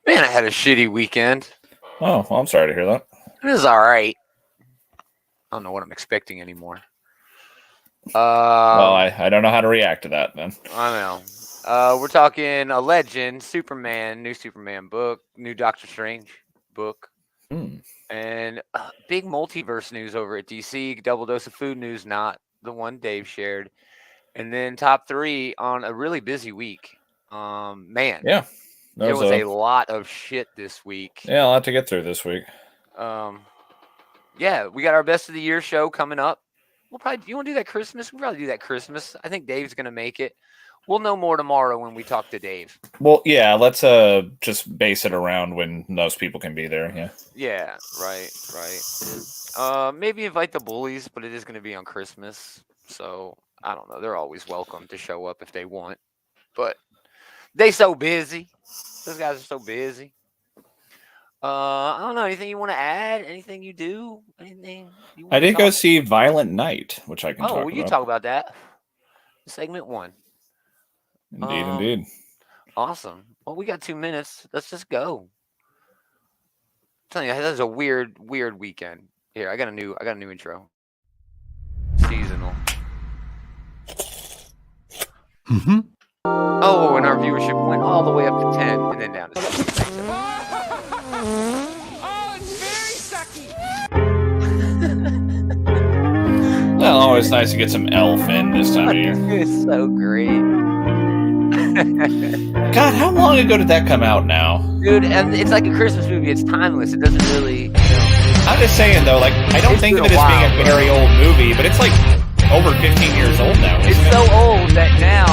Man, I had a shitty weekend. Oh, well, I'm sorry to hear that. It was all right. I don't know what I'm expecting anymore. Well, I don't know how to react to that then. I know. We're talking a legend, Superman, new Superman book, new Doctor Strange book, and big multiverse news over at DC. Double dose of food news, not the one Dave shared, and then top 3 on a really busy week. Man, Yeah, there was a lot of shit this week. Yeah, a lot to get through this week. Yeah, we got our best of the year show coming up. We'll probably. You want to do that Christmas? We'll probably do that Christmas. I think Dave's gonna make it. We'll know more tomorrow when we talk to Dave. Well, yeah, let's just base it around when most people can be there. Yeah. Yeah, right. Maybe invite the bullies, but it is going to be on Christmas, so I don't know. They're always welcome to show up if they want, but they so busy. Those guys are so busy. I don't know. Anything you want to add? Anything you do? Anything? I did go see Violent Night, which I can talk about. Oh, well, you talk about that. Segment 1. Indeed. Awesome. Well, we got 2 minutes. Let's just go. I'm telling you, that was a weird weekend. Here, I got a new intro. Seasonal. Mm-hmm. Oh, and our viewership went all the way up to 10 and then down to 6. Oh, it's very sucky. Well, always nice to get some elf in this time of year. It's so great. God, how long ago did that come out now? Dude, and it's like a Christmas movie. It's timeless. It doesn't really, I'm just saying, though, like, I don't think of it as being a very old movie, but it's like over 15 years old now, isn't it? It's so old that now,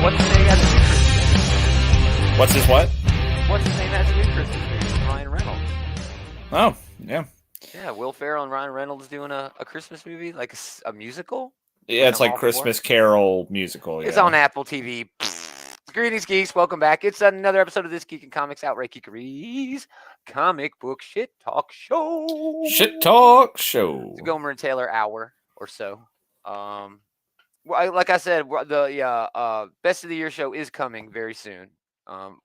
what's his name has a new Christmas movie? What's his what? What's his name has a new Christmas movie? Ryan Reynolds. Oh, yeah. Yeah, Will Ferrell and Ryan Reynolds doing a Christmas movie, like a musical? Yeah, it's like Christmas Carol musical. Yeah. It's on Apple TV. Greetings, geeks. Welcome back. It's another episode of this Geek and Comics Outright Geekeries comic book shit talk show. It's a Gomer and Taylor hour or so. Like I said, the best of the year show is coming very soon.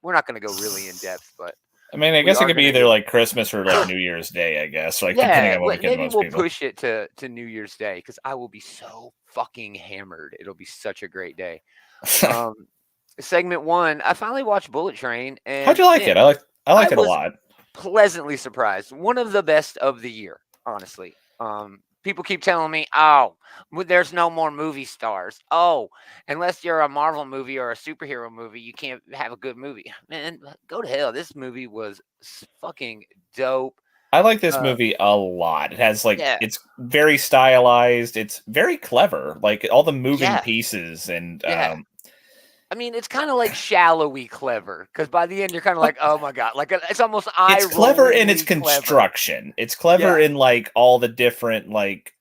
We're not going to go really in depth, but I mean, I guess it could be either like Christmas or like New Year's Day, I guess. Like, depending on what maybe we'll push it to New Year's Day because I will be so fucking hammered. It'll be such a great day. Segment 1, I finally watched Bullet Train. And how'd you like it? I liked it a lot. Pleasantly surprised. One of the best of the year, honestly. People keep telling me, oh, there's no more movie stars. Oh, unless you're a Marvel movie or a superhero movie, you can't have a good movie. Man, go to hell. This movie was fucking dope. I like this movie a lot. It has it's very stylized. It's very clever. Like all the moving pieces and I mean, it's kind of like shallowy clever because by the end you're kind of like, oh my god, like it's almost it's clever in its construction. It's clever in like all the different like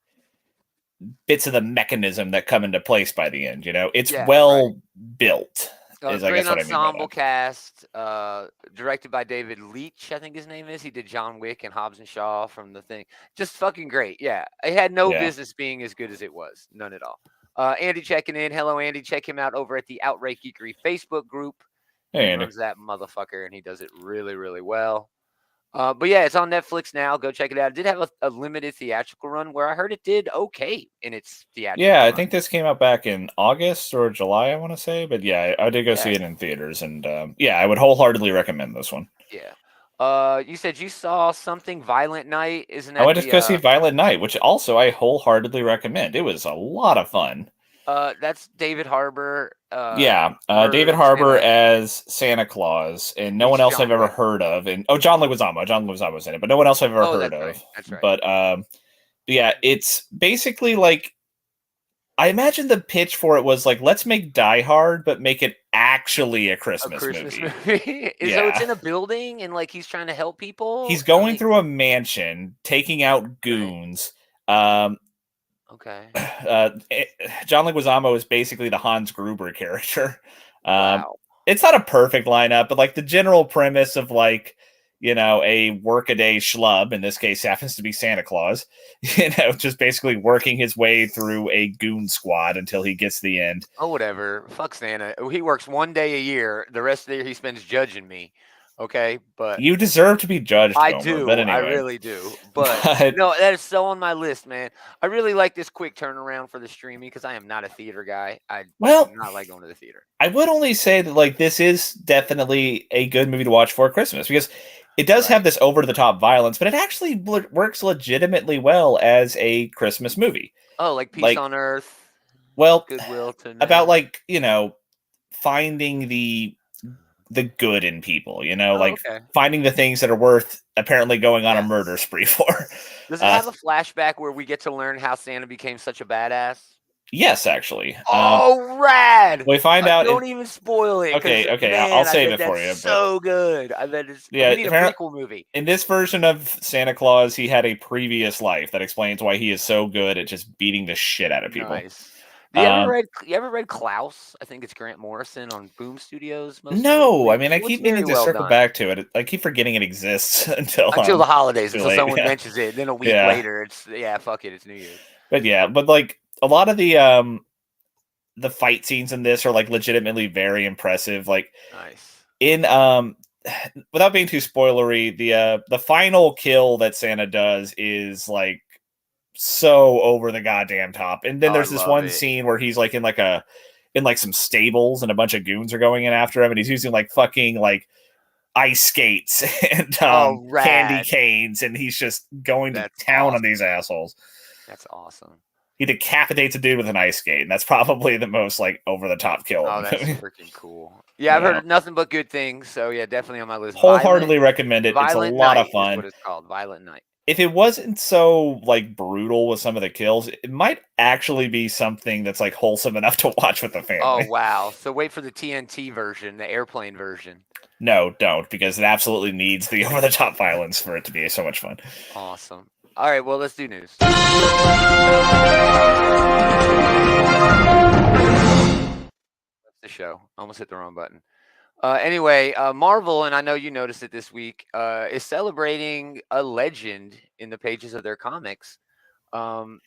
bits of the mechanism that come into place by the end. You know, it's well built. Is I guess what I mean. Ensemble cast, directed by David Leitch, I think his name is. He did John Wick and Hobbs and Shaw from The Thing. Just fucking great. Yeah, it had no business being as good as it was. None at all. Andy checking in. Hello, Andy. Check him out over at the Outright Geekery Facebook group. Hey, Andy. He runs that motherfucker, and he does it really, really well. But yeah, it's on Netflix now. Go check it out. It did have a limited theatrical run where I heard it did okay in its theatrical run. I think this came out back in August or July, I want to say. But yeah, I did go see it in theaters. And I would wholeheartedly recommend this one. Yeah. You said you saw something, Violent Night, isn't that? I went to go see Violent Night, which also I wholeheartedly recommend. It was a lot of fun. That's David Harbour. David Harbour as Santa Claus, and no one else I've ever heard of. And John Leguizamo. John Leguizamo was in it, but no one else I've ever heard of. Right. That's right. But it's basically like I imagine the pitch for it was like, let's make Die Hard, but make it actually a Christmas movie. So it's in a building, and like he's trying to help people. He's going through a mansion, taking out goons. Okay. John Leguizamo is basically the Hans Gruber character. Wow. It's not a perfect lineup, but like the general premise of like, a workaday schlub, in this case happens to be Santa Claus, just basically working his way through a goon squad until he gets to the end. Oh, whatever. Fuck Santa. He works 1 day a year. The rest of the year he spends judging me. Okay, but you deserve to be judged. I Gomer, do. but anyway. I really do. But no, that is so on my list, man. I really like this quick turnaround for the streaming because I am not a theater guy. I do not like going to the theater. I would only say that this is definitely a good movie to watch for Christmas because it does have this over the top violence, but it actually works legitimately well as a Christmas movie. Oh, like Peace on Earth. Well, Goodwill to Men. About finding the good in people, finding the things that are worth apparently going on a murder spree for. Does it have a flashback where we get to learn how Santa became such a badass? Yes, actually. Oh, rad! We find out. Don't even spoil it. Okay, man, I'll save it for you. So good. I bet it's. Yeah, we need a prequel movie. In this version of Santa Claus, he had a previous life that explains why he is so good at just beating the shit out of people. Nice. You ever read Klaus? I think it's Grant Morrison on Boom Studios. No, I mean I keep meaning to circle back to it. I keep forgetting it exists until the holidays, until someone mentions it. Then a week later, it's fuck it, it's New Year's. But a lot of the fight scenes in this are legitimately very impressive. Nice. In without being too spoilery, the final kill that Santa does is so over the goddamn top. And then there's this one scene where he's in some stables and a bunch of goons are going in after him and he's using fucking ice skates and candy canes and he's just going to town on these assholes. That's awesome. He decapitates a dude with an ice skate, and that's probably the most over the top kill. Oh, that's freaking cool. Yeah, I've heard nothing but good things. So yeah, definitely on my list. Wholeheartedly recommend it. It's a lot of fun. Is what it's called, Violent Night. If it wasn't so brutal with some of the kills, it might actually be something that's wholesome enough to watch with the family. Oh wow! So wait for the TNT version, the airplane version. No, don't, because it absolutely needs the over the top violence for it to be so much fun. Awesome. All right, well, let's do news. That's the show. Almost hit the wrong button. Anyway, Marvel, and I know you noticed it this week, is celebrating a legend in the pages of their comics. Stan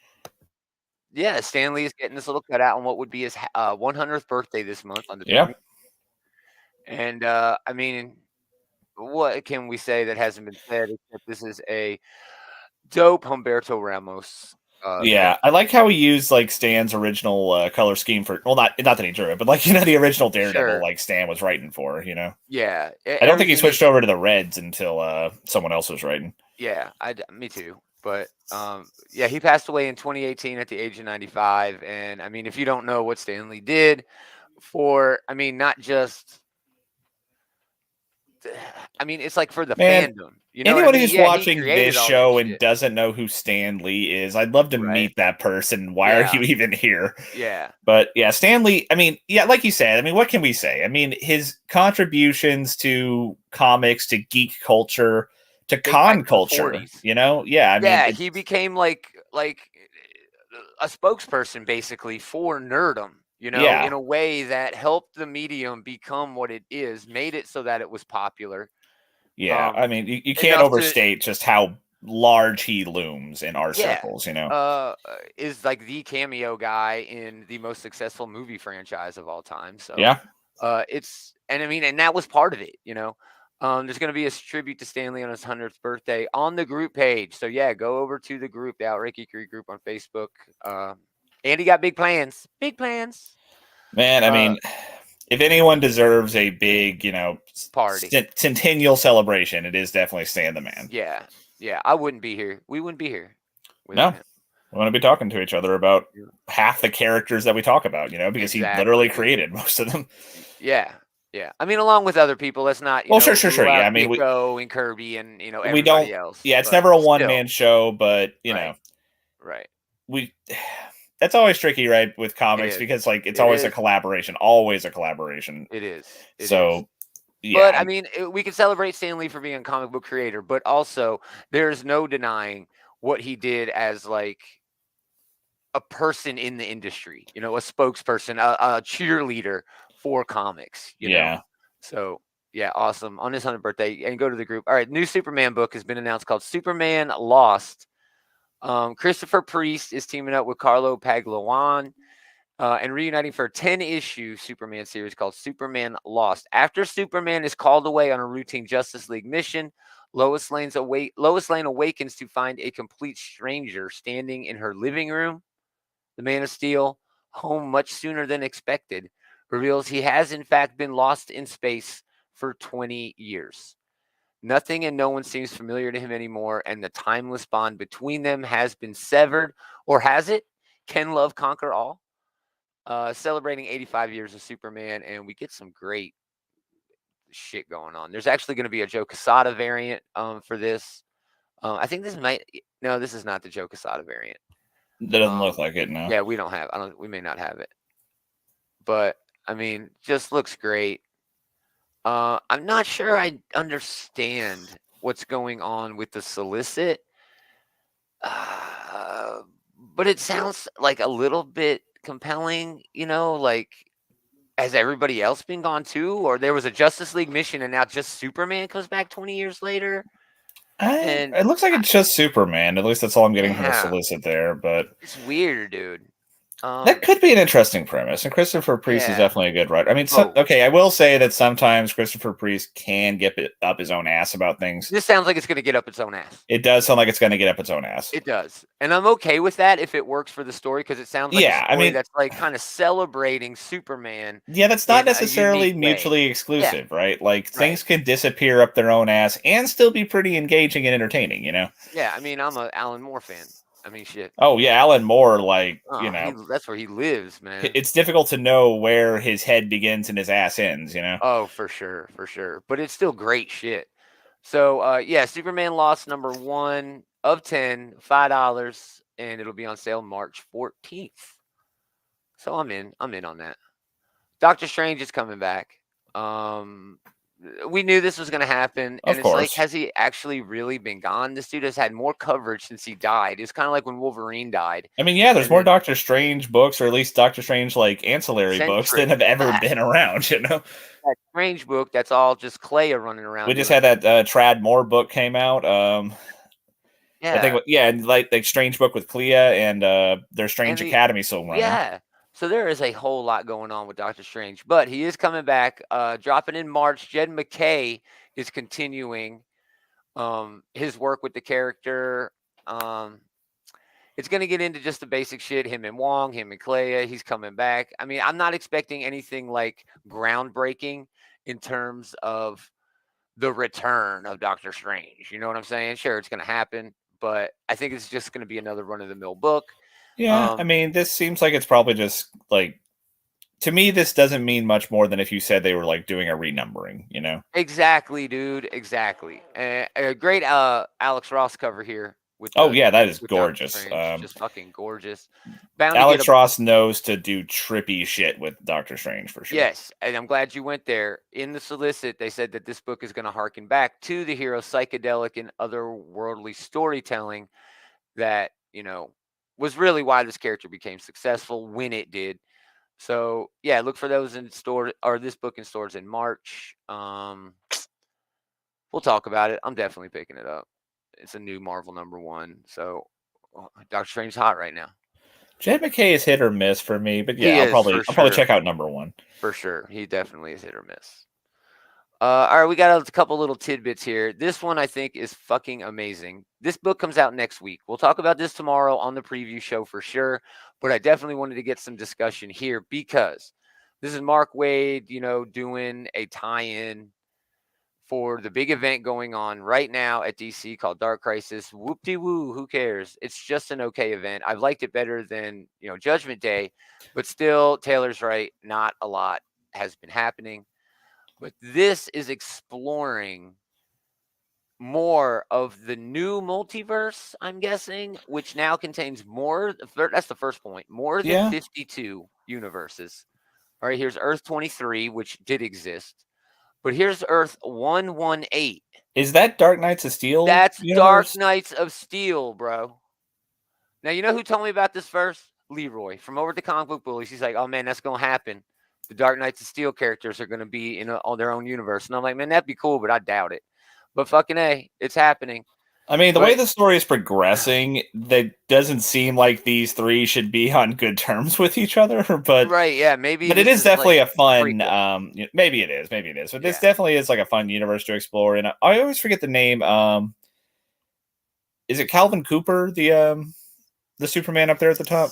Lee is getting this little cutout on what would be his 100th birthday this month on the 20th. And I mean, what can we say that hasn't been said except this is a dope Humberto Ramos. I like how he used Stan's original color scheme for not that he drew it, but the original Daredevil Stan was writing for. Yeah, I don't think he switched over to the Reds until someone else was writing. Yeah, me too. But he passed away in 2018 at the age of 95. And I mean, if you don't know what Stan Lee did not just. It's for the fandom. Anyone who's watching this show and doesn't know who Stan Lee is, I'd love to meet that person. Why are you even here? Yeah. But Stan Lee, like you said, what can we say? His contributions to comics, to geek culture, to con culture, he became like a spokesperson basically for nerdom. In a way that helped the medium become what it is, made it so that it was popular. Yeah, you can't overstate just how large he looms in our circles, is the cameo guy in the most successful movie franchise of all time. So and that was part of it, there's going to be a tribute to Stan Lee on his 100th birthday on the group page. So go over to the group, the Outright Geekery group on Facebook. Andy got big plans. Big plans. Man, if anyone deserves a big, party, centennial celebration, it is definitely Stan the Man. Yeah. I wouldn't be here. We wouldn't be here. No. We want to be talking to each other about half the characters that we talk about, because he literally created most of them. Yeah. Along with other people, let's not. Sure. Yeah, Nico and Kirby and everybody we don't, else. Yeah, it's never a one-man show, but right. That's always tricky, right, with comics because it's always a collaboration. Always a collaboration. It is. Yeah. But we can celebrate Stan Lee for being a comic book creator, but also there's no denying what he did as a person in the industry. A spokesperson, a cheerleader for comics. You know? So Yeah, awesome. On his 100th birthday, and go to the group. All right, new Superman book has been announced called Superman Lost. Christopher Priest is teaming up with Carlo Pagliuca and reuniting for a 10-issue Superman series called Superman Lost. After Superman is called away on a routine Justice League mission, Lois Lane awakens to find a complete stranger standing in her living room. The Man of Steel, home much sooner than expected, reveals he has in fact been lost in space for 20 years. Nothing and no one seems familiar to him anymore, and the timeless bond between them has been severed. Or has it? Can love conquer all? Celebrating 85 years of Superman, and we get some great shit going on. There's actually going to be a Joe Quesada variant for this. I think this might. No, this is not the Joe Quesada variant. That doesn't look like it, no. Yeah, we don't have. We may not have it, but I mean, just looks great. I'm not sure I understand what's going on with the solicit, but it sounds like a little bit compelling. Like, has everybody else been gone too, or there was a Justice League mission and now just Superman comes back 20 years later? It looks like it's just Superman. At least that's all I'm getting from the solicit there. But it's weird, dude. That could be an interesting premise, and Christopher Priest is definitely a good writer. I mean, okay, I will say that sometimes Christopher Priest can get up his own ass about things. This sounds like it's going to get up its own ass. It does sound like it's going to get up its own ass. It does, and I'm okay with that if it works for the story, because it sounds like a story that's like kind of celebrating Superman. Yeah, that's not necessarily mutually exclusive, right? Like things can disappear up their own ass and still be pretty engaging and entertaining, you know? Yeah, I mean, I'm an Alan Moore fan. I mean, shit. Oh, yeah, Alan Moore, like, that's where he lives, man. It's difficult to know where his head begins and his ass ends, you know? Oh, for sure, for sure. But it's still great shit. So, yeah, Superman Lost #1 of 10, $5, and it'll be on sale March 14th. So I'm in on that. Doctor Strange is coming back. We knew this was going to happen, and it's like, has he actually really been gone? This dude has had more coverage since he died. It's kind of like when Wolverine died. I mean, yeah, there's more Doctor Strange books, or at least Doctor Strange like ancillary books, than have ever been around. You know, that Strange book, that's all just Clay running around. We just had that Trad Moore book came out. Yeah, I think, and like Strange book with Clea and their Strange Academy still running. Yeah. So there is a whole lot going on with Doctor Strange, but he is coming back, dropping in March. Jed McKay is continuing his work with the character. It's going to get into just the basic shit, him and Wong, him and Clea. He's coming back. I mean, I'm not expecting anything like groundbreaking in terms of the return of Doctor Strange. You know what I'm saying? Sure, it's going to happen, but I think it's just going to be another run-of-the-mill book. Yeah, I mean, this seems like it's probably just like, to me, this doesn't mean much more than if you said they were like doing a renumbering, you know? Exactly, dude. Exactly. A great Alex Ross cover here. That is gorgeous. Just fucking gorgeous. Alex Ross knows to do trippy shit with Doctor Strange for sure. Yes, and I'm glad you went there. In the solicit, they said that this book is going to harken back to the hero's psychedelic and otherworldly storytelling that, was really why this character became successful when it did. So yeah, look for those in store, or this book in stores in March. We'll talk about it. I'm definitely picking it up. It's a new Marvel #1. So Doctor Strange's hot right now. Jed McKay is hit or miss for me, but yeah, I'll probably check out #1 for sure. He definitely is hit or miss. All right, we got a couple little tidbits here. This one I think is fucking amazing. This book comes out next week. We'll talk about this tomorrow on the preview show for sure, but I definitely wanted to get some discussion here because this is Mark Waid, doing a tie-in for the big event going on right now at DC called Dark Crisis. Whoop-de-woo, who cares? It's just an okay event. I've liked it better than, Judgment Day, but still, Taylor's right. Not a lot has been happening. But this is exploring more of the new multiverse, I'm guessing, which now contains more. That's the first point. More than 52 universes. All right, here's Earth 23, which did exist. But here's Earth 118. Is that Dark Knights of Steel? That's universe? Dark Knights of Steel, bro. Now, you know who told me about this first? Leroy from over at the Comic Book Bullies. He's like, oh, man, that's going to happen. the Dark Knights of Steel characters are going to be in on their own universe. And I'm like, man, that'd be cool, but I doubt it. But fucking A, it's happening. I mean, the way the story is progressing, that doesn't seem like these three should be on good terms with each other. But right, yeah, maybe. But it is definitely a fun. maybe it is. But this definitely is like a fun universe to explore. And I always forget the name. Is it Calvin Cooper, the Superman up there at the top?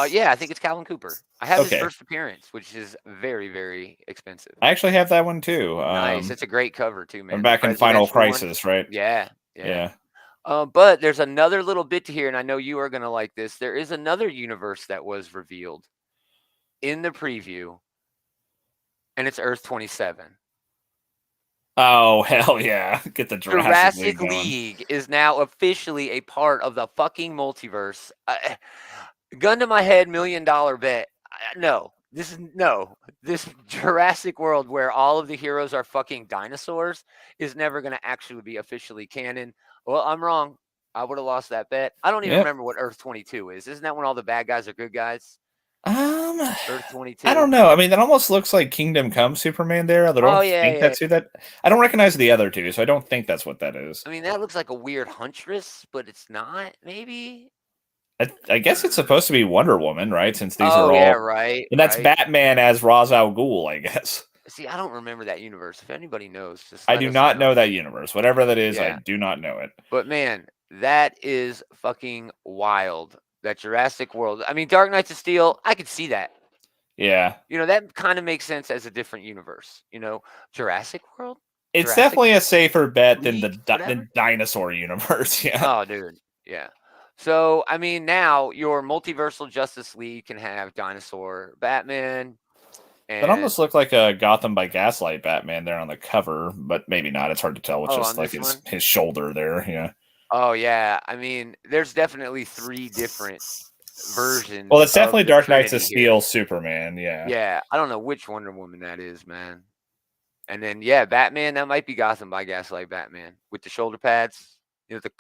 Yeah, I think it's Calvin Cooper. I have his first appearance, which is very, very expensive. I actually have that one too. Nice. It's a great cover too, man. I'm back in Final Crisis, right? Yeah. But there's another little bit to here, and I know you are going to like this. There is another universe that was revealed in the preview, and it's Earth 27. Oh, hell yeah. Get the Jurassic League is now officially a part of the fucking multiverse. Gun to my head, $1 million bet. This Jurassic World where all of the heroes are fucking dinosaurs is never going to actually be officially canon. Well, I'm wrong. I would have lost that bet. I don't even remember what Earth 22 is. Isn't that when all the bad guys are good guys? Earth 22. I don't know. I mean, that almost looks like Kingdom Come Superman there. I don't think that's who that. I don't recognize the other two, so I don't think that's what that is. I mean, that looks like a weird huntress, but it's not. Maybe. I guess it's supposed to be Wonder Woman, right? Since these are all right. And that's Batman as Ra's al Ghul, I guess. See, I don't remember that universe. If anybody knows, just I do not know that universe. Whatever that is, I do not know it. But man, that is fucking wild. That Jurassic World. I mean, Dark Knights of Steel, I could see that. Yeah. That kind of makes sense as a different universe. Jurassic World? It's definitely a safer bet than the dinosaur universe. Yeah. Oh, dude. Yeah. So, I mean, now your multiversal Justice League can have dinosaur Batman. That almost looked like a Gotham by Gaslight Batman there on the cover, but maybe not. It's hard to tell. It's just like his shoulder there. Yeah. Oh, yeah. I mean, there's definitely 3 different versions. Well, it's definitely Dark Knights of Steel Superman. Yeah. Yeah. I don't know which Wonder Woman that is, man. And then, Batman, that might be Gotham by Gaslight Batman with the shoulder pads. The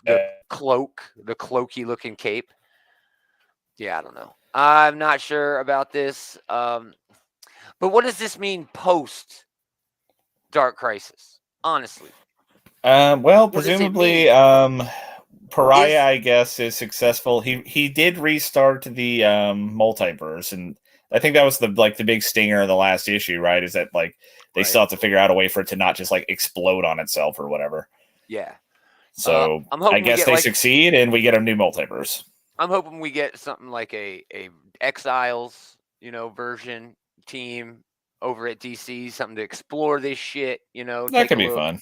cloak, the cloaky looking cape. Yeah, I don't know. I'm not sure about this. But what does this mean post Dark Crisis? Honestly. Well, presumably, Pariah, I guess, is successful. He did restart the multiverse, and I think that was the big stinger of the last issue, right? Is that they still have to figure out a way for it to not just explode on itself or whatever. Yeah. So I guess they succeed, and we get a new multiverse. I'm hoping we get something like a Exiles, version team over at DC, something to explore this shit. That could be fun.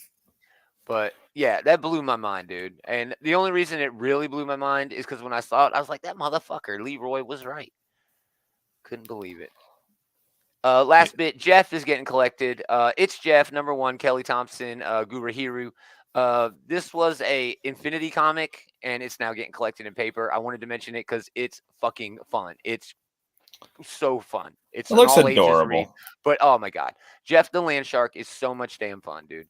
But yeah, that blew my mind, dude. And the only reason it really blew my mind is because when I saw it, I was like, that motherfucker, Leroy was right. Couldn't believe it. Last bit, Jeff is getting collected. It's Jeff, #1, Kelly Thompson, Gurahiru. This was a Infinity comic, and it's now getting collected in paper. I wanted to mention it because it's fucking fun. It's so fun. It looks adorable. But oh my god, Jeff the Land Shark is so much damn fun, dude.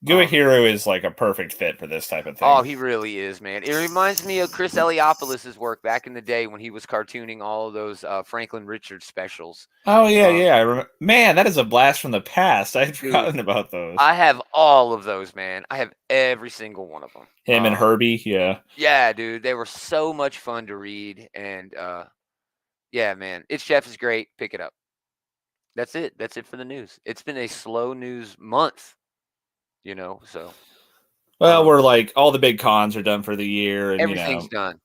Guahiru is a perfect fit for this type of thing. Oh, he really is, man. It reminds me of Chris Eliopoulos' work back in the day when he was cartooning all of those Franklin Richards specials. Oh, yeah, yeah. Man, that is a blast from the past. I had forgotten about those. I have all of those, man. I have every single one of them. Him and Herbie, yeah. Yeah, dude. They were so much fun to read. And, yeah, man. It's Jeff is great. Pick it up. That's it. That's it for the news. It's been a slow news month. So. Well, we're all the big cons are done for the year, and everything's done.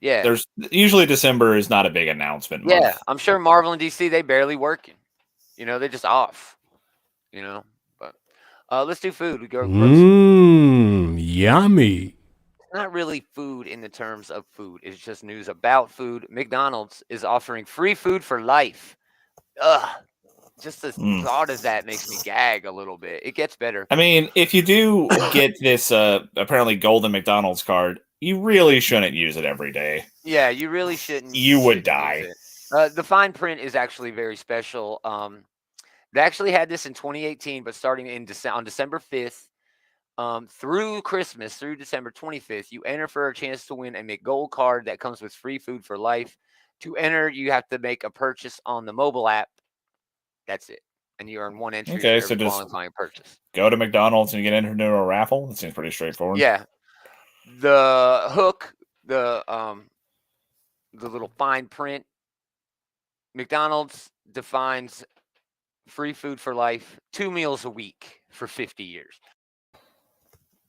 Yeah. There's usually December is not a big announcement month. Yeah, I'm sure Marvel and DC they barely working. They're just off. But let's do food. We go. Yummy. It's not really food in the terms of food. It's just news about food. McDonald's is offering free food for life. Ugh. Just the thought of that makes me gag a little bit. It gets better. I mean, if you do get this apparently golden McDonald's card, you really shouldn't use it every day. Yeah, you really shouldn't. You would die. The fine print is actually very special. They actually had this in 2018, but starting on December 5th through Christmas, through December 25th, you enter for a chance to win a McGold card that comes with free food for life. To enter, you have to make a purchase on the mobile app. That's it. And you earn 1 entry Okay, for so every just qualifying purchase. go to McDonald's and you get entered into a raffle. That seems pretty straightforward. Yeah. The hook, the little fine print, McDonald's defines free food for life, 2 meals a week for 50 years.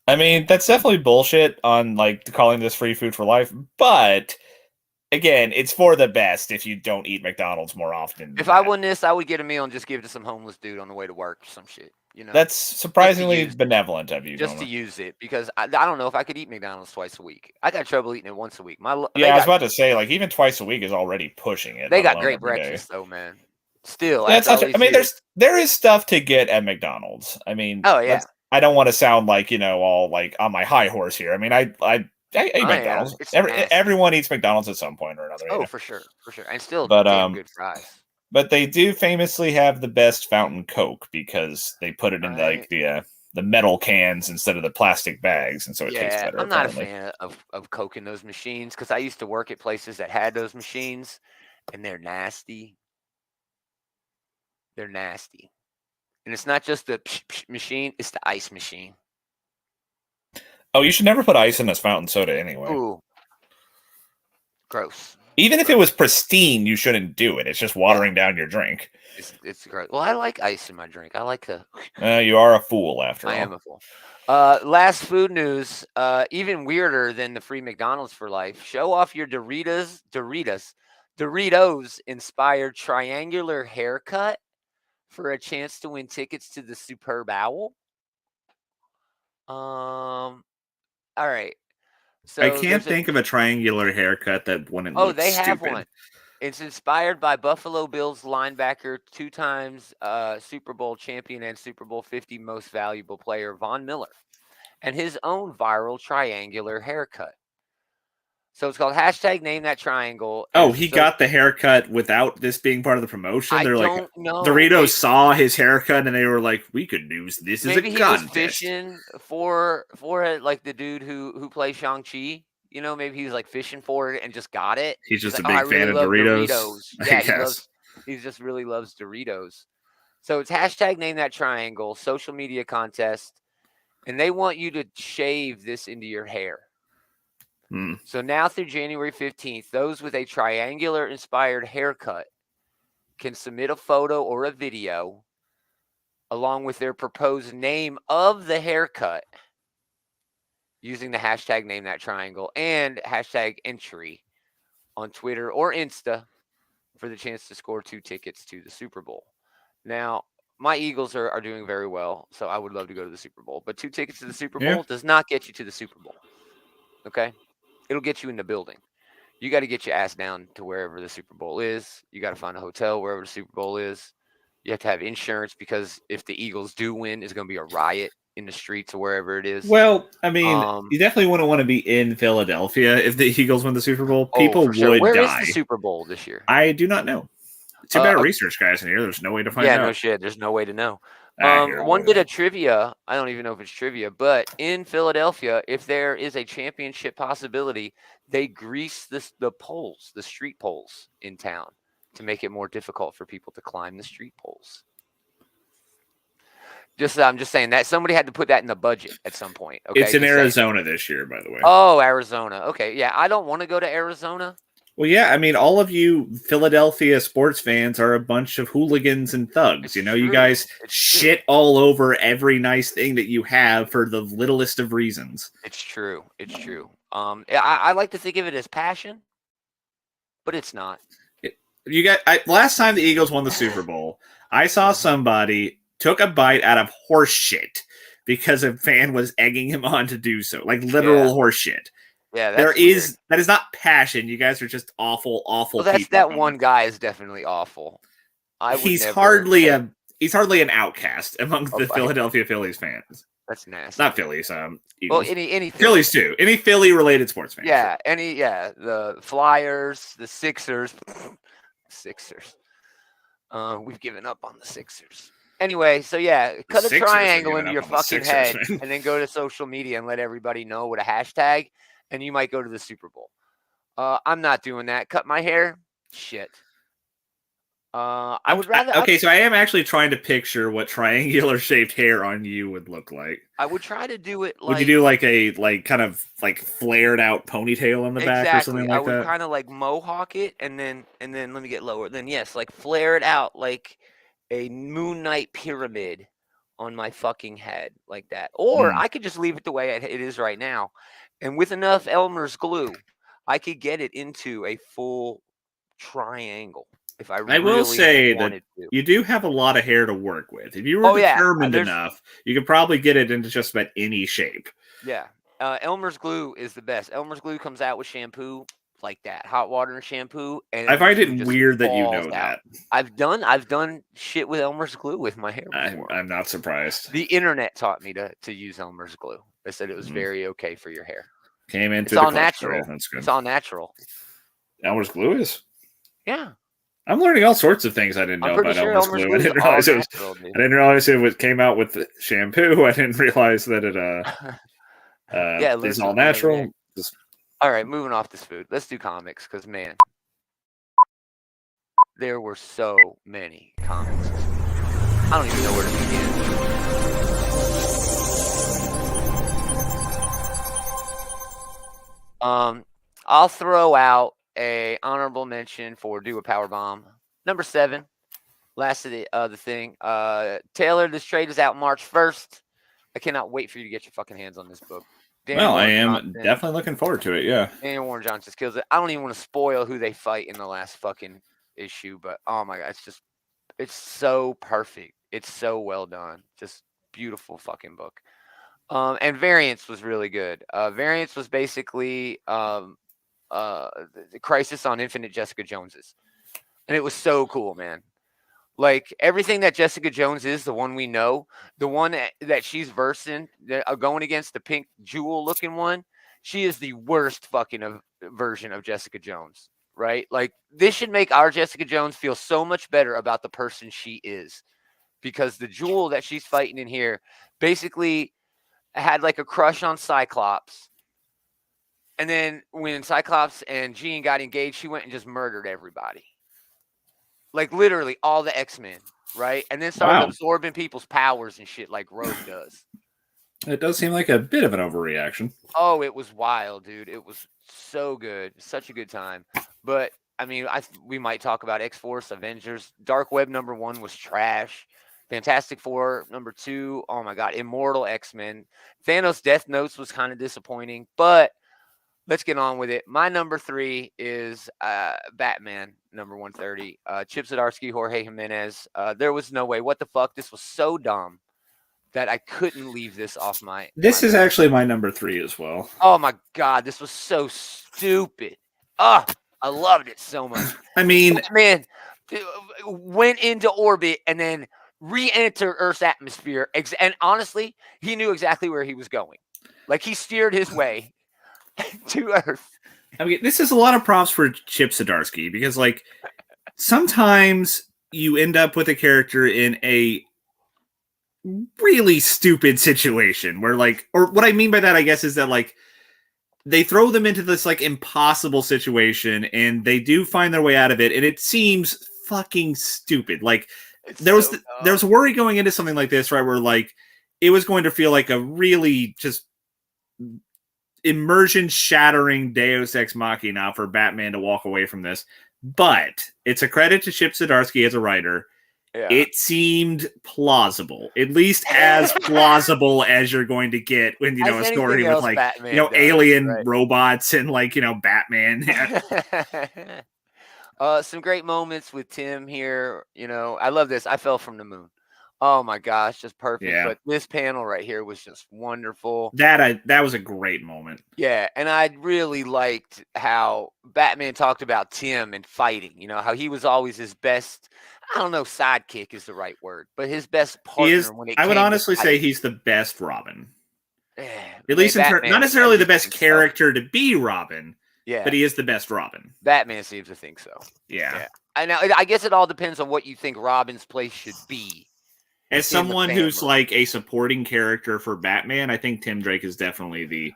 I mean, that's definitely bullshit on like calling this free food for life, but again, it's for the best if you don't eat McDonald's more often. If I won this, I would get a meal and just give it to some homeless dude on the way to work or some shit. You know, that's surprisingly benevolent of you. Just to use it, because I don't know if I could eat McDonald's twice a week. I got trouble eating it once a week. I was about to say, like, even twice a week is already pushing it. They got great breakfast though, man. Still, there is stuff to get at McDonald's. I mean, oh yeah. I don't want to sound like, all like on my high horse here. I mean, I eat McDonald's. Everyone eats McDonald's at some point or another. Oh, for sure, and still, damn good fries. But they do famously have the best fountain Coke because they put it in like the metal cans instead of the plastic bags, and so it tastes better. I'm not a fan of Coke in those machines because I used to work at places that had those machines, and they're nasty. They're nasty. And it's not just the machine, it's the ice machine. Oh, you should never put ice in this fountain soda anyway. Ooh. Gross. Even if it was pristine, you shouldn't do it. It's just watering down your drink. It's gross. Well, I like ice in my drink. I like to... you are a fool, after all. I am a fool. Last food news, even weirder than the free McDonald's for life. Show off your Doritos-inspired triangular haircut for a chance to win tickets to the Superb Owl. All right. So I can't think of a triangular haircut that wouldn't look they stupid. have one. It's inspired by Buffalo Bills linebacker, 2 times Super Bowl champion and Super Bowl 50 most valuable player, Von Miller, and his own viral triangular haircut. So it's called #NameThatTriangle. Oh, he got the haircut without this being part of the promotion? They're like, know. Doritos saw his haircut and they were like, we could use this as a contest. Maybe he was fishing for like the dude who plays Shang-Chi. Maybe he was like fishing for it and just got it. He's just a big fan of Doritos. Yeah, he just really loves Doritos. So it's #NameThatTriangle, social media contest, and they want you to shave this into your hair. So now through January 15th, those with a triangular-inspired haircut can submit a photo or a video along with their proposed name of the haircut using the #NameThatTriangle and #entry on Twitter or Insta for the chance to score 2 tickets to the Super Bowl. Now, my Eagles are doing very well, so I would love to go to the Super Bowl. But 2 tickets to the Super Bowl does not get you to the Super Bowl. Okay? It'll get you in the building. You got to get your ass down to wherever the Super Bowl is. You got to find a hotel wherever the Super Bowl is. You have to have insurance because if the Eagles do win, it's going to be a riot in the streets or wherever it is. Well, I mean, you definitely wouldn't want to be in Philadelphia if the Eagles win the Super Bowl. People would die. Where is the Super Bowl this year? I do not know. Too bad research guys in here. There's no way to find out. Yeah, no shit. There's no way to know. One bit of trivia, I don't even know if it's trivia, but in Philadelphia, if there is a championship possibility, they grease the poles, the street poles in town to make it more difficult for people to climb the street poles. I'm just saying that somebody had to put that in the budget at some point. Okay, it's in Arizona this year, by the way. Oh, Arizona. Okay, yeah, I don't want to go to Arizona. Well, yeah, I mean, all of you Philadelphia sports fans are a bunch of hooligans and thugs. You guys shit all over every nice thing that you have for the littlest of reasons. It's true. I like to think of it as passion, but it's not. Last time the Eagles won the Super Bowl, I saw somebody took a bite out of horse shit because a fan was egging him on to do so, like literal horse shit. Yeah, that is not passion. You guys are just awful people. That one guy is definitely awful. He's hardly an outcast among the Philadelphia Phillies fans. That's nasty. Not Phillies. Well, Eagles. any Phillies too. Any Philly related sports fans. Yeah, the Flyers, the Sixers. We've given up on the Sixers. Anyway, so cut a triangle into your fucking head and then go to social media and let everybody know with a hashtag. And you might go to the Super Bowl. I'm not doing that. Cut my hair? Shit. I would rather. Okay, so I am actually trying to picture what triangular shaped hair on you would look like. I would try to do it like. Would you do like a kind of flared out ponytail on the back or something like that? I would kind of like mohawk it and then let me get lower. Then yes, like flare it out like a Moon Knight pyramid on my fucking head like that. Or I could just leave it the way it is right now. And with enough Elmer's glue, I could get it into a full triangle if I really will say wanted that to. you do have a lot of hair to work with. If you were determined enough, you could probably get it into just about any shape. Yeah. Elmer's glue is the best. Elmer's glue comes out with shampoo like that, hot water and shampoo. And I find it weird that you know out. that. I've done shit with Elmer's glue with my hair before. I'm not surprised. The internet taught me to use Elmer's glue. They said it was very okay for your hair. Came in. It's all natural. That's good. It's all natural. Elmer's glue is. Yeah. I'm learning all sorts of things I didn't know about Elmer's glue. I didn't realize it came out with the shampoo. I didn't realize that it is all natural. All right, moving off this food. Let's do comics because, man, there were so many comics. I don't even know where to begin. I'll throw out a honorable mention for Do a Power Bomb. Number 7. Last of the thing. Taylor, this trade is out March 1st. I cannot wait for you to get your fucking hands on this book. I am definitely looking forward to it, yeah. Daniel Warren Johnson just kills it. I don't even want to spoil who they fight in the last fucking issue, but oh my God, it's so perfect. It's so well done. Just beautiful fucking book. And Variants was really good. Variants was basically the Crisis on Infinite Jessica Joneses. And it was so cool, man. Like everything that Jessica Jones is, the one we know, the one that she's versing, going against the pink jewel looking one, she is the worst fucking version of Jessica Jones, right? Like this should make our Jessica Jones feel so much better about the person she is, because the jewel that she's fighting in here basically had like a crush on Cyclops. And then when Cyclops and Jean got engaged, she went and just murdered everybody. Like literally all the X-Men, right? And then started absorbing people's powers and shit like Rogue does. It does seem like a bit of an overreaction. Oh, it was wild, dude. It was so good. Such a good time. But, I mean, we might talk about X-Force, Avengers. Dark Web #1 was trash. Fantastic Four #2, oh my God. Immortal X-Men. Thanos Death Notes was kind of disappointing, but let's get on with it. My number 3 is Batman, number 130. Chip Zdarsky, Jorge Jimenez. There was no way. What the fuck? This was so dumb that I couldn't leave this off my... This is actually my number 3 as well. Oh, my God. This was so stupid. I loved it so much. I mean... Batman went into orbit and then re-entered Earth's atmosphere. And honestly, he knew exactly where he was going. Like, he steered his way to Earth. I mean, this is a lot of props for Chip Zdarsky because, like, sometimes you end up with a character in a really stupid situation where, like, or what I mean by that, I guess, is that, like, they throw them into this, like, impossible situation and they do find their way out of it, and it seems fucking stupid. Like, there was worry going into something like this, right, where, like, it was going to feel like a really just immersion-shattering Deus Ex Machina for Batman to walk away from this. But it's a credit to Chip Zdarsky as a writer. Yeah. It seemed plausible, at least as plausible as you're going to get when, you know, a story with, like, Batman, you know, alien robots and, like, you know, Batman. Some great moments with Tim here. You know, I love this. I fell from the moon. Oh my gosh, just perfect. Yeah. But this panel right here was just wonderful. That was a great moment. Yeah, and I really liked how Batman talked about Tim and fighting. You know, how he was always his best, I don't know, sidekick is the right word, but his best partner when it I would honestly say he's the best Robin. At least not necessarily the best character to be Robin. Yeah. But he is the best Robin. Batman seems to think so. Yeah. I guess it all depends on what you think Robin's place should be. As someone who's like a supporting character for Batman, I think Tim Drake is definitely the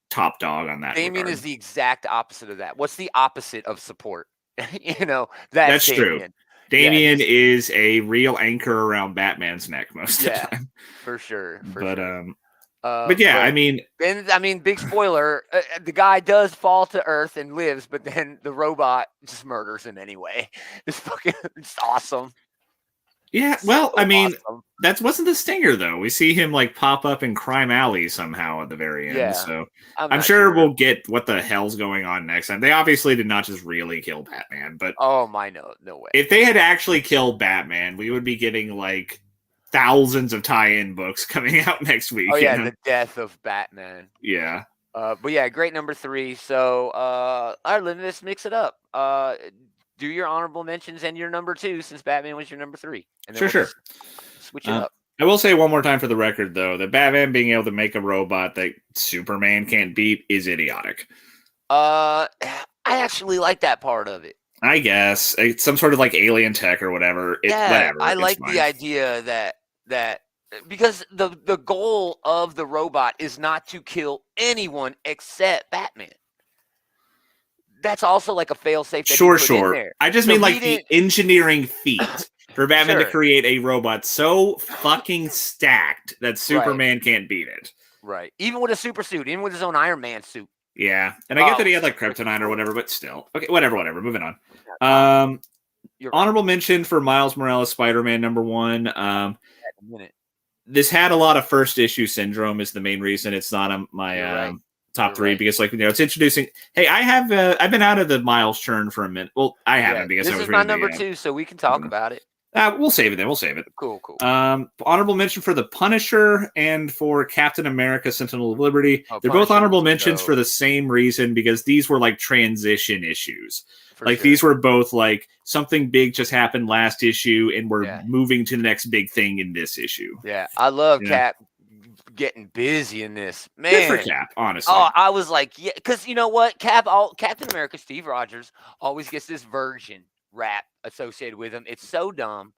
top dog on that. Damian is the exact opposite of that. What's the opposite of support? You know, that's true. Damian is a real anchor around Batman's neck most of the time. For sure. But yeah, I mean, big spoiler: the guy does fall to Earth and lives, but then the robot just murders him anyway. It's awesome. Yeah, well, I mean, that wasn't the stinger though. We see him like pop up in Crime Alley somehow at the very end. Yeah, so I'm sure we'll get what the hell's going on next time. They obviously did not just really kill Batman, but no way. If they had actually killed Batman, we would be getting like thousands of tie-in books coming out next week. Oh yeah, the death of Batman. Yeah. But yeah, great number 3. So all right, let's mix it up. Do your honorable mentions and your number 2 since Batman was your number 3. And then sure. Switch it up. I will say one more time for the record, though, that Batman being able to make a robot that Superman can't beat is idiotic. I actually like that part of it. I guess it's some sort of like alien tech or whatever. Whatever. I like the idea that because the goal of the robot is not to kill anyone except Batman. That's also like a fail-safe. Sure. I just mean like the engineering feat for Batman to create a robot so fucking stacked that Superman can't beat it. Right. Even with a super suit, even with his own Iron Man suit. Yeah. And I get that he had like kryptonite or whatever, but still. Okay, whatever. Moving on. Honorable mention for Miles Morales Spider-Man number 1. This had a lot of first issue syndrome is the main reason it's not on my top 3 because it's introducing. Hey, I've been out of the Miles churn for a minute. Well, I haven't because this is my number 2, so we can talk about it. We'll save it then. Cool. Honorable mention for the Punisher and for Captain America: Sentinel of Liberty. They're both honorable mentions for the same reason because these were like transition issues. These were both like something big just happened last issue, and we're moving to the next big thing in this issue. Yeah, I love Cap getting busy in this. Man, good for Cap, honestly. Oh, I was like, yeah, because you know what, Captain America, Steve Rogers, always gets this virgin rap associated with him. It's so dumb.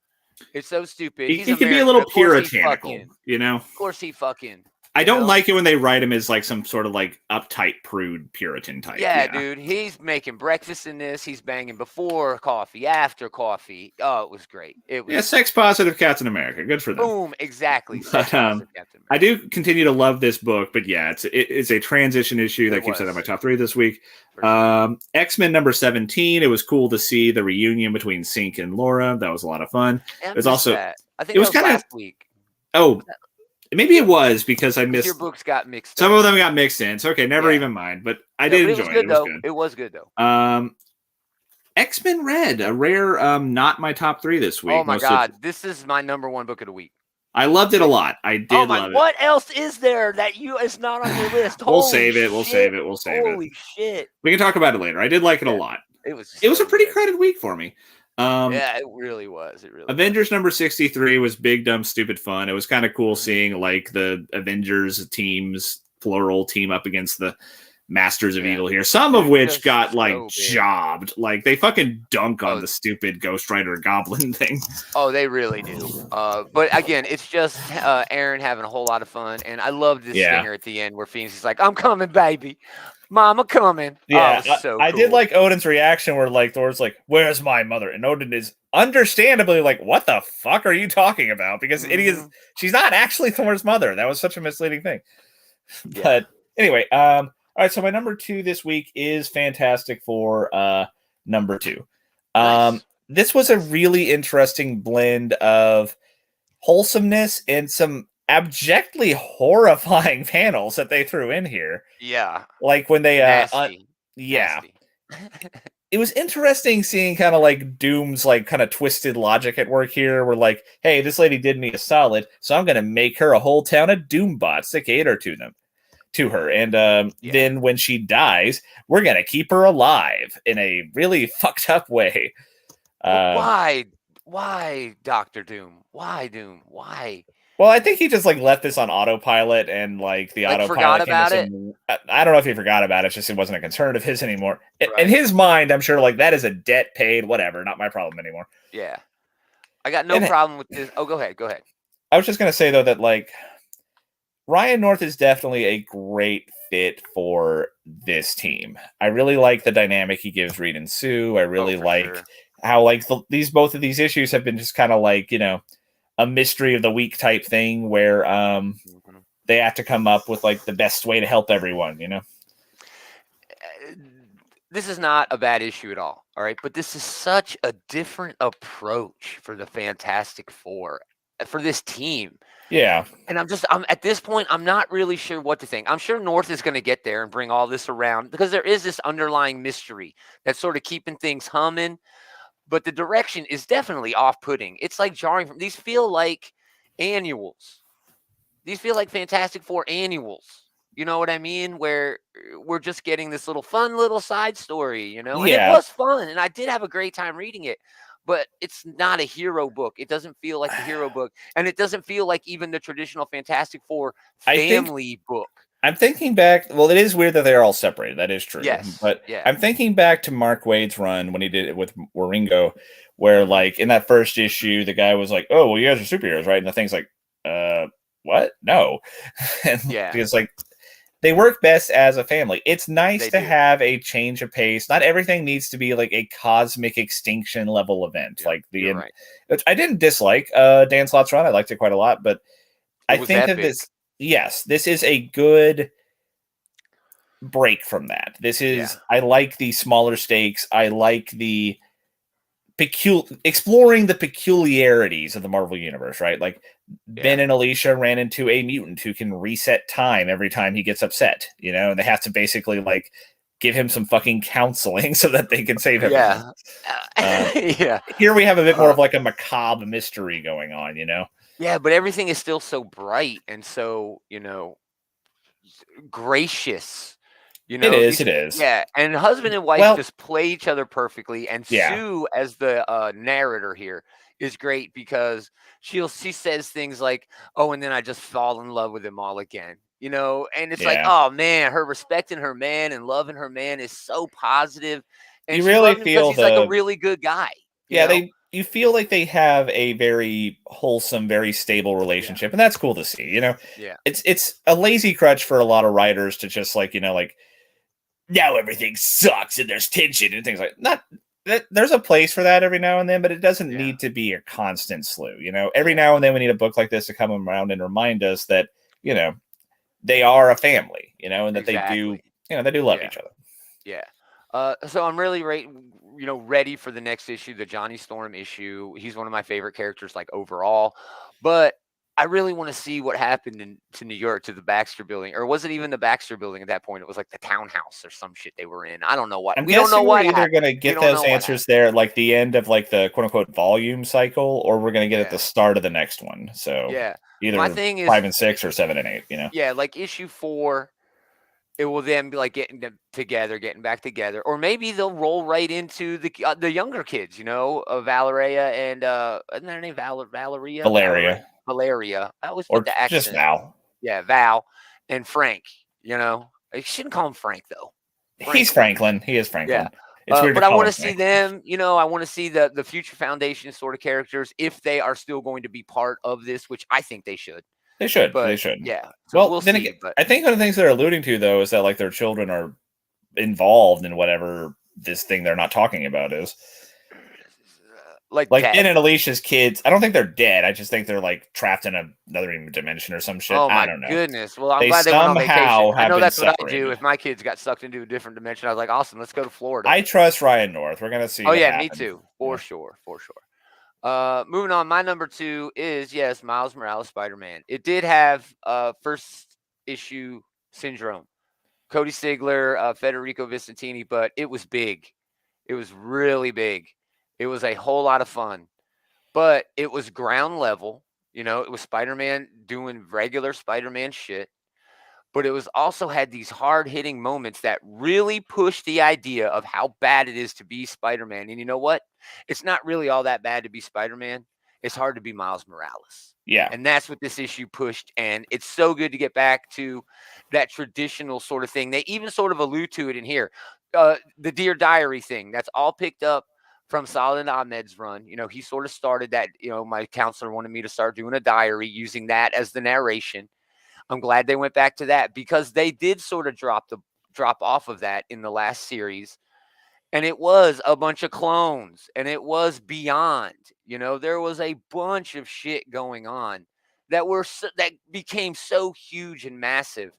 It's so stupid. He can be a little puritanical, Of course he fucking. I don't like it when they write him as like some sort of like uptight prude Puritan type. Yeah, dude. He's making breakfast in this. He's banging before coffee, after coffee. Oh, it was great. Sex positive Captain America. Good for them. Boom, exactly. But, I do continue to love this book, but yeah, it's a transition issue that keeps it on my top 3 this week. Sure. X-Men number 17. It was cool to see the reunion between Sync and Laura. That was a lot of fun. It was also. I think it was kind of last week. Oh. Maybe it was because I missed. Your books got mixed. Some of them got mixed in. So okay, never even mind. But I did enjoy it. It was good though. X-Men Red, a rare, not my top 3 this week. Oh my god, this is my number 1 book of the week. I loved it a lot. I did love it. What else is there that is not on your list? We'll save it. Holy shit! We can talk about it later. I did like it a lot. It was a pretty crowded week for me. Yeah, it really was. Avengers number 63 was big, dumb, stupid fun. It was kind of cool seeing like the Avengers teams, plural, team up against the Masters of Evil here. Some of which got like jobbed. Like they fucking dunk on the stupid Ghost Rider Goblin thing. Oh, they really do. But again, it's just Aaron having a whole lot of fun. And I love this stinger at the end where Phoenix is like, I'm coming, baby. Mama coming. Yeah, so I did like Odin's reaction where like Thor's like, "Where's my mother?" And Odin is understandably like, "What the fuck are you talking about?" Because she's not actually Thor's mother. That was such a misleading thing. But anyway, all right. So my number 2 this week is Fantastic Four. Number 2. Nice. This was a really interesting blend of wholesomeness and some abjectly horrifying panels that they threw in here. Yeah. Like when they Nasty. It was interesting seeing kind of like Doom's like kind of twisted logic at work here. We're like, hey, this lady did me a solid, so I'm gonna make her a whole town of Doom bots to cater to her. And then when she dies, we're gonna keep her alive in a really fucked up way. Why, Dr. Doom? Why Doom? Why? Well, I think he just like left this on autopilot and like the autopilot forgot about it. I don't know if he forgot about it. It's just it wasn't a concern of his anymore. Right. In his mind, I'm sure like that is a debt paid, whatever, not my problem anymore. Yeah. I got no problem with this. Oh, go ahead. I was just going to say though that like Ryan North is definitely a great fit for this team. I really like the dynamic he gives Reed and Sue. I really like how like both of these issues have been just kind of like, a mystery of the week type thing where they have to come up with like the best way to help everyone, This is not a bad issue at all right? But this is such a different approach for the Fantastic Four, for this team. Yeah. And I'm at this point, I'm not really sure what to think. I'm sure North is going to get there and bring all this around because there is this underlying mystery that's sort of keeping things humming. But the direction is definitely off-putting. It's like jarring from these feel like annuals. These feel like Fantastic Four annuals. You know what I mean? Where we're just getting this fun little side story, and it was fun. And I did have a great time reading it, but it's not a hero book. It doesn't feel like the hero book. And it doesn't feel like even the traditional Fantastic Four family book. I'm thinking back. Well, it is weird that they're all separated. That is true. Yes. But I'm thinking back to Mark Waid's run when he did it with Waringo, where like in that first issue, the guy was like, "Oh, well, you guys are superheroes, right?" And the thing's like, what? No. And because like they work best as a family. It's nice to have a change of pace. Not everything needs to be like a cosmic extinction level event. Like which I didn't dislike Dan Slott's run. I liked it quite a lot, but I think that this is a good break from that. This is I like the smaller stakes. I like the exploring the peculiarities of the Marvel universe, right? Like Ben and Alicia ran into a mutant who can reset time every time he gets upset, and they have to basically like give him some fucking counseling so that they can save everyone. Here we have a bit more of like a macabre mystery going on, Yeah, but everything is still so bright and so, gracious. It is. Yeah, and husband and wife just play each other perfectly. And Sue, as the narrator here, is great because she says things like, "Oh, and then I just fall in love with him all again," and it's like, oh man, her respecting her man and loving her man is so positive, and you really feel he's like a really good guy. You feel like they have a very wholesome, very stable relationship, and that's cool to see. It's a lazy crutch for a lot of writers to just like now everything sucks and there's tension and things like that. There's a place for that every now and then, but it doesn't need to be a constant slew. Every now and then we need a book like this to come around and remind us that, they are a family, and that they do love each other. Yeah. So I'm really ready for the next issue, the Johnny Storm issue. He's one of my favorite characters, like overall, but I really want to see what happened to New York, to the Baxter Building, or was it even the Baxter Building at that point? It was like the townhouse or some shit they were in. I don't know what. We don't know what. We're either going to get those answers there at like the end of like the quote unquote volume cycle, or we're going to get at the start of the next one. So either my thing is 5 and 6 or 7 and 8. Yeah, like issue 4. It will then be like getting back together, or maybe they'll roll right into the younger kids, Valeria and isn't their name Valeria? Valeria. I always put the accent. Just Val. Yeah, Val and Frank. I shouldn't call him Frank though. He's Franklin. He is Franklin. Yeah. It's weird but I want to see them. I want to see the Future Foundation sort of characters if they are still going to be part of this, which I think they should. They should. Yeah. So we'll then see, again, I think one of the things they're alluding to, though, is that like their children are involved in whatever this thing they're not talking about is. Like Ben and Alicia's kids. I don't think they're dead. I just think they're like trapped in another dimension or some shit. Oh my I don't know. Goodness. Well, I'm glad they went on vacation. I know that's what I do. If my kids got sucked into a different dimension, I was like, awesome, let's go to Florida. I trust Ryan North. We're gonna see. Oh yeah, me too. For sure. Moving on, my number 2 is Miles Morales Spider-Man. It did have first issue syndrome, Cody Sigler, Federico Vicentini, but it was big. It was really big. It was a whole lot of fun, but it was ground level. It was Spider-Man doing regular Spider-Man shit, but it was also had these hard-hitting moments that really pushed the idea of how bad it is to be Spider-Man. And you know what? It's not really all that bad to be Spider-Man. It's hard to be Miles Morales. Yeah. And that's what this issue pushed. And it's so good to get back to that traditional sort of thing. They even sort of allude to it in here. The Dear Diary thing, that's all picked up from Saladin Ahmed's run. He sort of started that, my counselor wanted me to start doing a diary using that as the narration. I'm glad they went back to that because they did sort of drop off of that in the last series. and it was a bunch of clones, and it was beyond. You know, there was a bunch of shit going on that became so huge and massive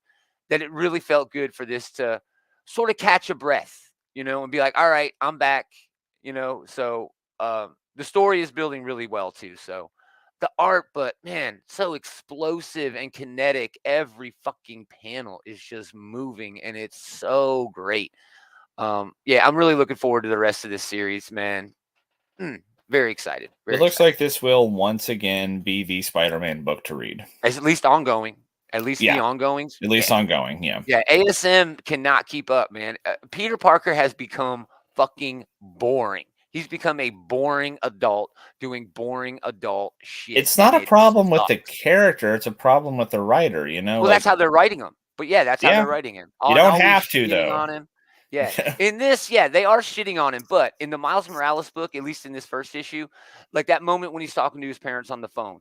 that it really felt good for this to sort of catch a breath, you know, and be like, all right, I'm back, you know. So the story is building really well too. So the art, but man, so explosive and kinetic. Every fucking panel is just moving, and it's so great. Yeah, I'm really looking forward to the rest of this series, man. Very excited. It looks like this will once again be the Spider-Man book to read. At least ongoing. At least the ongoings. At least ongoing, yeah. Yeah, ASM cannot keep up, man. Peter Parker has become fucking boring. He's become a boring adult doing boring adult shit. It's not a problem with the character. It's a problem with the writer, you know? Well, that's how they're writing him. But yeah, that's how they're writing him. You don't have to, though. On him. Yeah. In this, yeah, they are shitting on him. But in the Miles Morales book, at least in this first issue, like that moment when he's talking to his parents on the phone,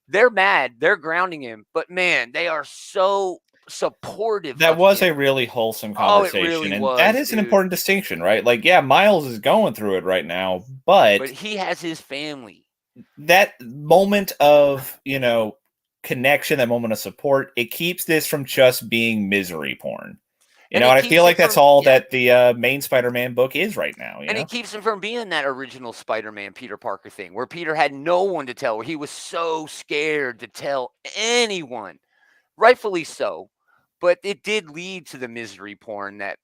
they're mad. They're grounding him. But man, they are so supportive. That was a really wholesome conversation. Oh, it really and was, that is an important distinction, right? Like, yeah, Miles is going through it right now, but he has his family. That moment of, you know, connection, that moment of support, it keeps this from just being misery porn. You know, and I feel like that's all that the main Spider-Man book is right now. And it keeps him from being that original Spider-Man Peter Parker thing, where Peter had no one to tell, where he was so scared to tell anyone. Rightfully so. But it did lead to the misery porn that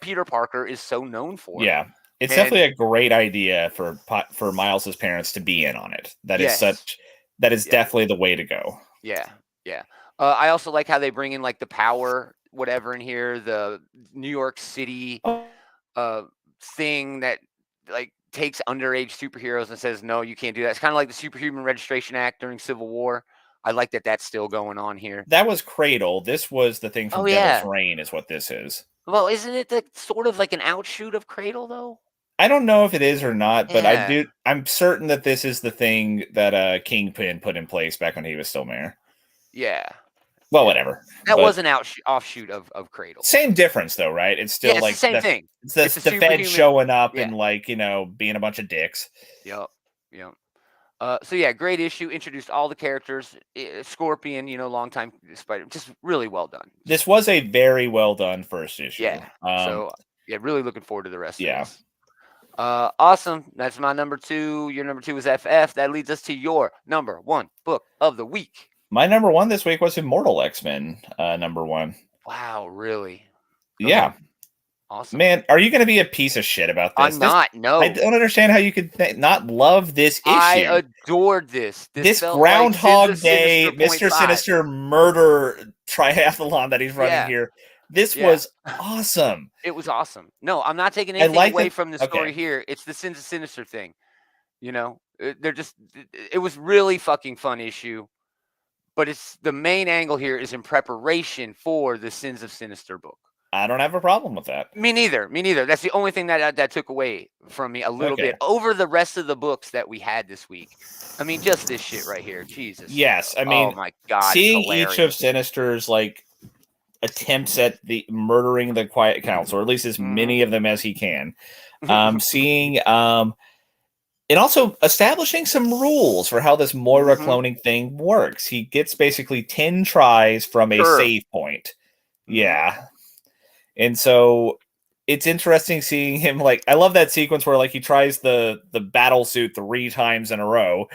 Peter Parker is so known for. Yeah. It's definitely a great idea for Miles's parents to be in on it. That is definitely the way to go. Yeah. Yeah. I also like how they bring in like the power, whatever in here, the New York City thing that like takes underage superheroes and says, no, you can't do that. It's kind of like the Superhuman Registration Act during Civil War. I like that that's still going on here. That was Cradle. This was the thing from Devil's Reign is what this is. Well, isn't it sort of like an outshoot of Cradle, though? I don't know if it is or not, but I'm certain that this is the thing that Kingpin put in place back when he was still mayor. Yeah. Well, whatever. That was an offshoot of Cradle. Same difference, though, right? It's still like it's the same thing. It's the Fed showing up and like, you know, being a bunch of dicks. Yep. So yeah, great issue. Introduced all the characters. Scorpion, you know, longtime Spider. Just really well done. This was a very well done first issue. Yeah. So yeah, really looking forward to the rest of this. Awesome. That's my number 2. Your number 2 is FF. That leads us to your number 1 book of the week. My number 1 this week was Immortal X-Men, number 1. Wow, really? Yeah. Awesome. Man, are you going to be a piece of shit about this? I'm not. No. I don't understand how you could not love this issue. I adored this. This Groundhog like Day, Mr. Sinister murder triathlon that he's running here. This was awesome. It was awesome. No, I'm not taking anything away from the story here. It's the Sins of Sinister thing. You know, it was really fucking fun issue. But it's the main angle here is in preparation for the Sins of Sinister book. I don't have a problem with that. Me neither. That's the only thing that took away from me a little bit over the rest of the books that we had this week. I mean, just this shit right here. Jesus. Yes. I mean, oh my God, seeing each of Sinister's like attempts at the murdering the Quiet Council, or at least as many of them as he can. Seeing and also establishing some rules for how this Moira cloning thing works. He gets basically 10 tries from a save point. Yeah. And so it's interesting seeing him like, I love that sequence where like he tries the battle suit 3 times in a row.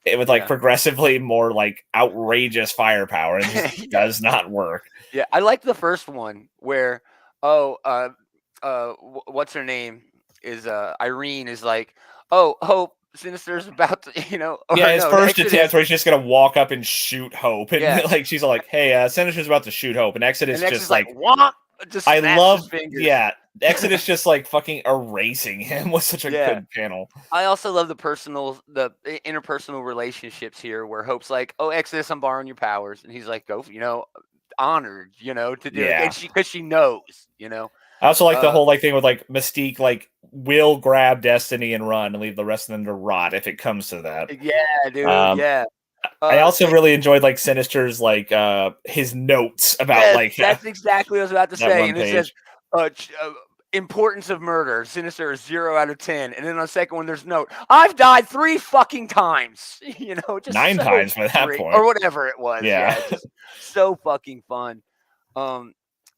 It with like progressively more like outrageous firepower, and it just does not work. Yeah, I like the first one where what's her name is Irene is like, oh, Hope, Sinister's about to, you know. His first attempt where he's just gonna walk up and shoot Hope, and like she's like, hey, Sinister's about to shoot Hope, and Exodus just like what? Just I love Exodus just like fucking erasing him was such a good panel. I also love the interpersonal relationships here where Hope's like, oh, Exodus, I'm borrowing your powers, and he's like, go, you know, honored, you know, to do it because she knows, you know. I also like the whole like thing with like Mystique like will grab Destiny and run and leave the rest of them to rot if it comes to that. Yeah, dude. I also really enjoyed like Sinister's like his notes about like that's exactly what I was about to say. And it says importance of murder. Sinister is 0 out of 10. And then on the second one, there's note, I've died 3 fucking times. Just 9 so times by that great. point. Or whatever it was. Yeah. Just so fucking fun.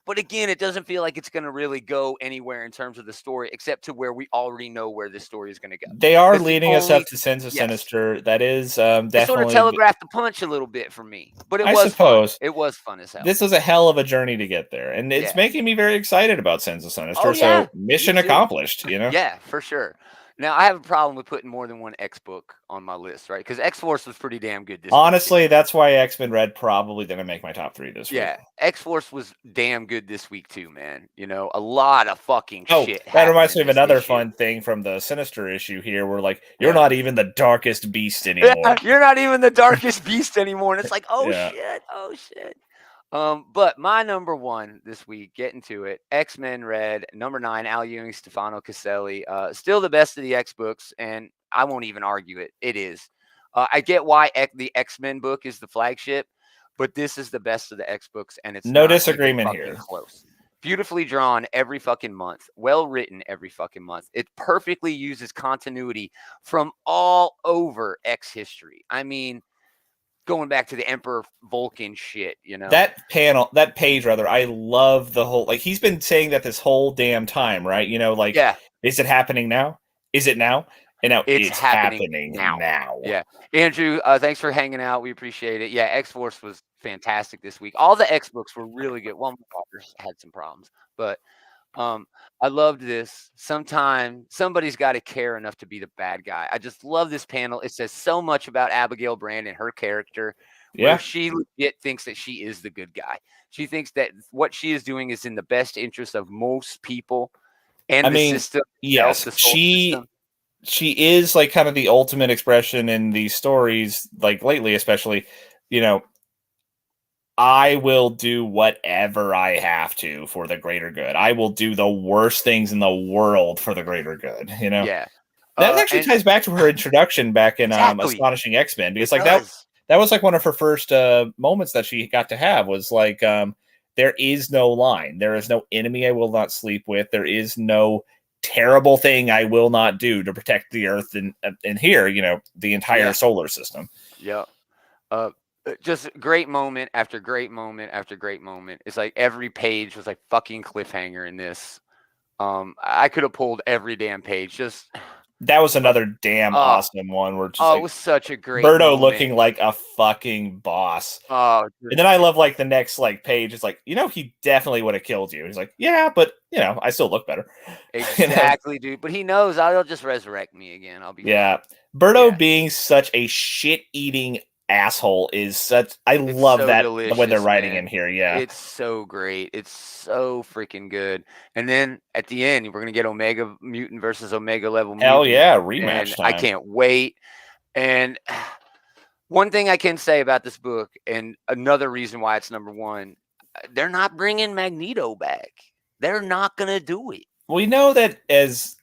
But again, it doesn't feel like it's going to really go anywhere in terms of the story, except to where we already know where this story is going to go. They are leading us up to Sins of Sinister. That is definitely... It sort of telegraphed the punch a little bit for me. But I suppose. Fun. It was fun as hell. This was a hell of a journey to get there. And it's making me very excited about Sins of Sinister. Oh, yeah. So mission accomplished, Yeah, for sure. Now, I have a problem with putting more than one X book on my list, right? Because X-Force was pretty damn good this week. Honestly, that's why X-Men Red probably didn't make my top 3 this week. Yeah, X-Force was damn good this week too, man. A lot of fucking shit. That reminds me of another fun thing from the Sinister issue here, where you're not even the darkest beast anymore. Yeah, you're not even the darkest beast anymore. And it's like, oh shit. But my number 1 this week, getting to it, X-Men Red, number 9, Al Ewing, Stefano Caselli. Still the best of the X books, and I won't even argue it. It is. I get why the X-Men book is the flagship, but this is the best of the X books, and it's no not disagreement even here. Close. Beautifully drawn every fucking month. Well written every fucking month. It perfectly uses continuity from all over X history. I mean, going back to the Emperor Vulcan shit, that page, I love the whole, he's been saying that this whole damn time, right? Is it happening now? Is it now? And now it's happening now. Yeah. Andrew, thanks for hanging out. We appreciate it. Yeah, X-Force was fantastic this week. All the X books were really good. Well, Walker's had some problems, but I loved this. Sometimes somebody's got to care enough to be the bad guy. I just love this panel. It says so much about Abigail Brand and her character. Where she legit thinks that she is the good guy. She thinks that what she is doing is in the best interest of most people and the system. Yes, she is kind of the ultimate expression in these stories, lately, especially, I will do whatever I have to for the greater good. I will do the worst things in the world for the greater good, Yeah. That actually ties back to her introduction back in Astonishing X-Men, because that was one of her first moments that she got to have was there is no line. There is no enemy I will not sleep with. There is no terrible thing I will not do to protect the Earth and here, the entire solar system. Yeah. Just great moment after great moment after great moment. It's like every page was like fucking cliffhanger in this. I could have pulled every damn page. That was another damn awesome one. Where just it was such a great Birdo moment. looking like a fucking boss. And then I love the next page. It's he definitely would have killed you. He's like, yeah, but I still look better. Exactly, dude. But he knows I'll just resurrect me again. I'll be fine. Birdo being such a shit-eating asshole is such. I love so that when they're writing in here. Yeah, it's so great. It's so freaking good. And then at the end, we're gonna get Omega Mutant versus Omega Level Mutant. Hell yeah, rematch time. I can't wait. And one thing I can say about this book, and another reason why it's number 1, they're not bringing Magneto back. They're not gonna do it. We know that, as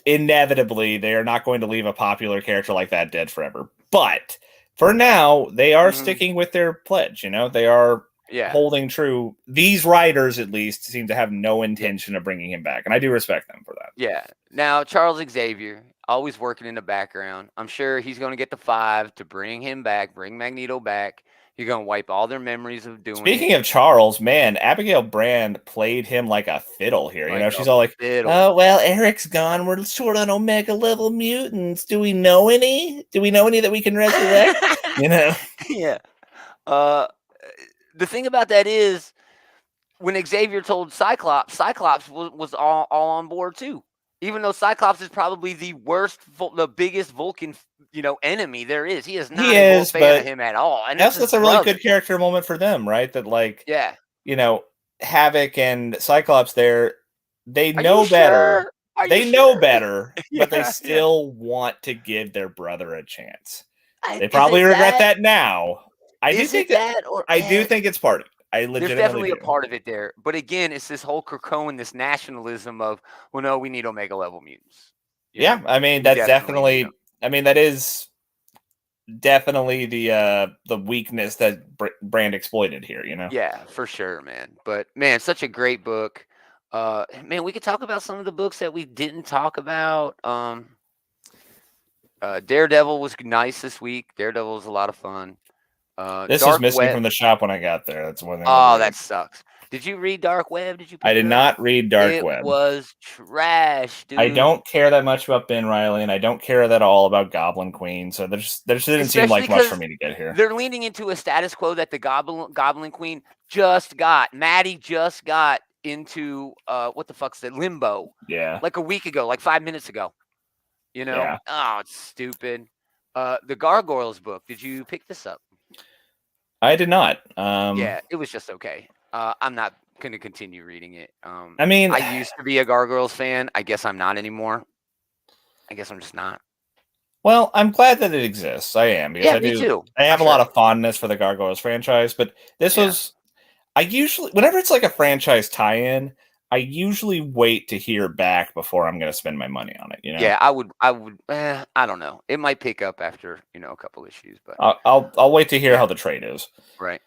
inevitably they are not going to leave a popular character like that dead forever. But for now, they are sticking with their pledge. They are holding true. These writers, at least, seem to have no intention of bringing him back. And I do respect them for that. Yeah. Now, Charles Xavier, always working in the background. I'm sure he's going to get the 5 to bring him back, bring Magneto back. You're going to wipe all their memories of doing Speaking of Charles, man, Abigail Brand played him like a fiddle here. She's all like, oh, well, Eric's gone. We're short on Omega level mutants. Do we know any? That we can resurrect? Yeah. The thing about that is when Xavier told Cyclops was all on board too. Even though Cyclops is probably the biggest Vulcan, enemy there is. He is not a fan of him at all. And that's a really good character moment for them, right? That Havoc and Cyclops there, they know better. They know better, but they still want to give their brother a chance. They probably regret that now. I do think it's part of it. There's definitely a part of it there. But again, it's this whole Krakoan, this nationalism of, well, no, we need Omega level mutants. I mean, that's definitely that is definitely the weakness that Brand exploited here, Yeah, for sure, man. But man, such a great book. Man, we could talk about some of the books that we didn't talk about. Daredevil was nice this week. Daredevil was a lot of fun. This was missing from the shop when I got there. That's one thing. Oh, that sucks. Did you read Dark Web? Did you pick I did it up? not read Dark Web. It was trash, dude. I don't care that much about Ben Reilly, and I don't care that all about Goblin Queen. So there didn't seem like much for me to get here. They're leaning into a status quo that the Goblin Queen just got. Maddie just got into what the fuck's that? Limbo. Yeah. Like a week ago, like 5 minutes ago. You know? Yeah. Oh, it's stupid. The Gargoyles book. Did you pick this up? I did not. Yeah, it was just okay. I'm not going to continue reading it. I mean, I used to be a Gargoyles fan. I guess I'm not anymore. I guess I'm just not. Well, I'm glad that it exists. I am because me too. I have a lot of fondness for the Gargoyles franchise, but this was. I usually, whenever it's like a franchise tie-in, I usually wait to hear back before I'm going to spend my money on it. You know? Yeah, I would. I don't know. It might pick up after a couple issues, but I'll wait to hear how the trade is. Right.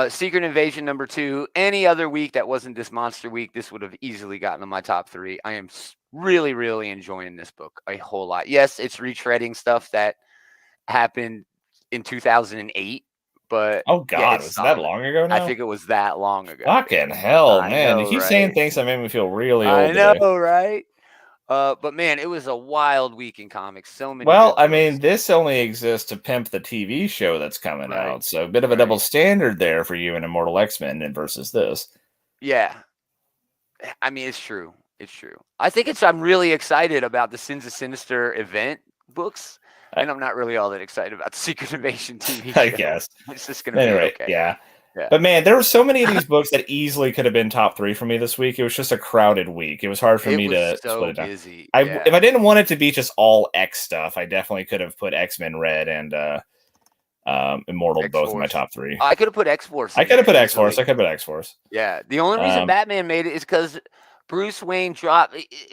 Secret Invasion #2. Any other week that wasn't this monster week, this would have easily gotten in my top 3. I am really, really enjoying this book a whole lot. Yes, it's retreading stuff that happened in 2008. But oh god, was that long ago now? I think it was that long ago. Fucking hell, man! You keep saying things that make me feel really old. I know, right? But man, it was a wild week in comics. So many. Well, I mean, this only exists to pimp the TV show that's coming out, so a bit of a double standard there for you in Immortal X-Men versus this. Yeah, I mean, it's true. It's true. I think I'm really excited about the Sins of Sinister event books. And I'm not really all that excited about the Secret Invasion TV show. I guess. It's just going to be okay. Yeah. But man, there were so many of these books that easily could have been top 3 for me this week. It was just a crowded week. It was hard for me to split it down. Busy. If I didn't want it to be just all X stuff, I definitely could have put X-Men Red and Immortal X-Force. Both in my top 3. I could have put X-Force. I could have put X-Force. Yeah. The only reason Batman made it is because Bruce Wayne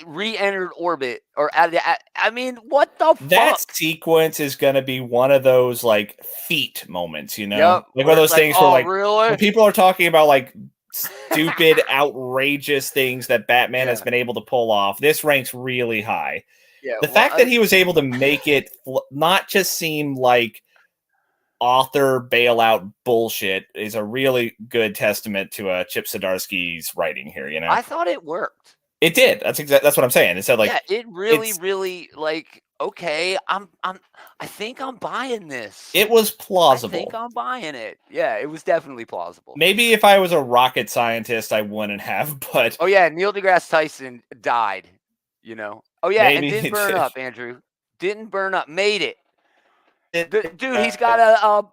re-entered orbit, or I mean, what the fuck? That sequence is gonna be one of those like feat moments, you know, like one of those things where like really? when people are talking about like stupid, outrageous things that Batman has been able to pull off. This ranks really high. Yeah, the fact that he was able to make it not just seem like author bailout bullshit is a really good testament to Chip Zdarsky's writing here. You know, I thought it worked. It did. That's what I'm saying. It said like it really like okay. I think I'm buying this. It was plausible. I think I'm buying it. Yeah, it was definitely plausible. Maybe if I was a rocket scientist, I wouldn't have. But oh yeah, Neil deGrasse Tyson died. You know. Oh yeah, and didn't burn up. Andrew didn't burn up. Made it. Dude, he's got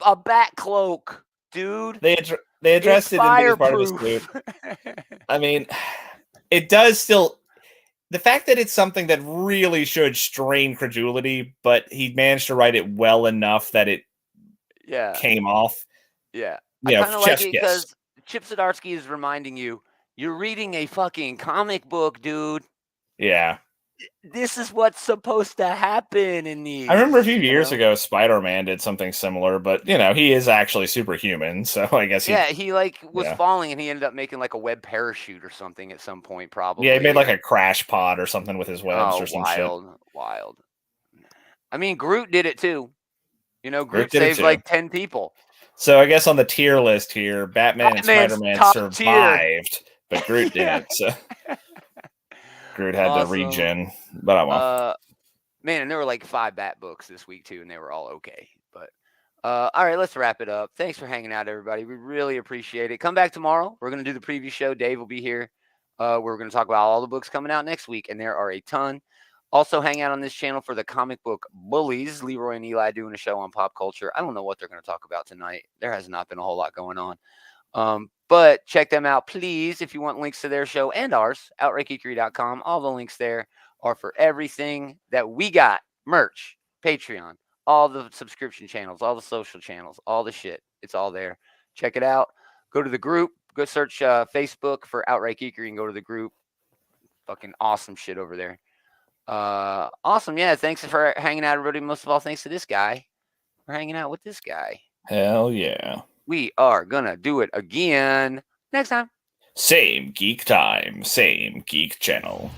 a bat cloak, dude. They addressed it in as part of his suit. I mean, it does still. The fact that it's something that really should strain credulity, but he managed to write it well enough that it came off. Yeah. I kind of like it because Chip Zdarsky is reminding you, you're reading a fucking comic book, dude. Yeah. This is what's supposed to happen in these. I remember a few years ago, Spider-Man did something similar, but he is actually superhuman, so I guess he was falling and he ended up making like a web parachute or something at some point, probably. Yeah, he made like a crash pod or something with his webs or some wild. I mean, Groot did it too. Groot saved like 10 people. So I guess on the tier list here, Batman and Spider-Man survived, but Groot didn't. So. Groot had to regen, but I won't. Man, and there were like 5 Bat books this week too, and they were all okay. But all right, let's wrap it up. Thanks for hanging out, everybody. We really appreciate it. Come back tomorrow. We're gonna do the preview show. Dave will be here. We're gonna talk about all the books coming out next week, and there are a ton. Also, hang out on this channel for the comic book bullies. Leroy and Eli doing a show on pop culture. I don't know what they're gonna talk about tonight. There has not been a whole lot going on. But check them out, please, if you want links to their show and ours, outrightgeekery.com. All the links there are for everything that we got. Merch, Patreon, all the subscription channels, all the social channels, all the shit. It's all there. Check it out. Go to the group. Go search Facebook for Outright Geekery and go to the group. Fucking awesome shit over there. Awesome. Yeah, thanks for hanging out, everybody. Most of all, thanks to this guy for hanging out with this guy. Hell yeah. We are going to do it again next time. Same geek time, same geek channel.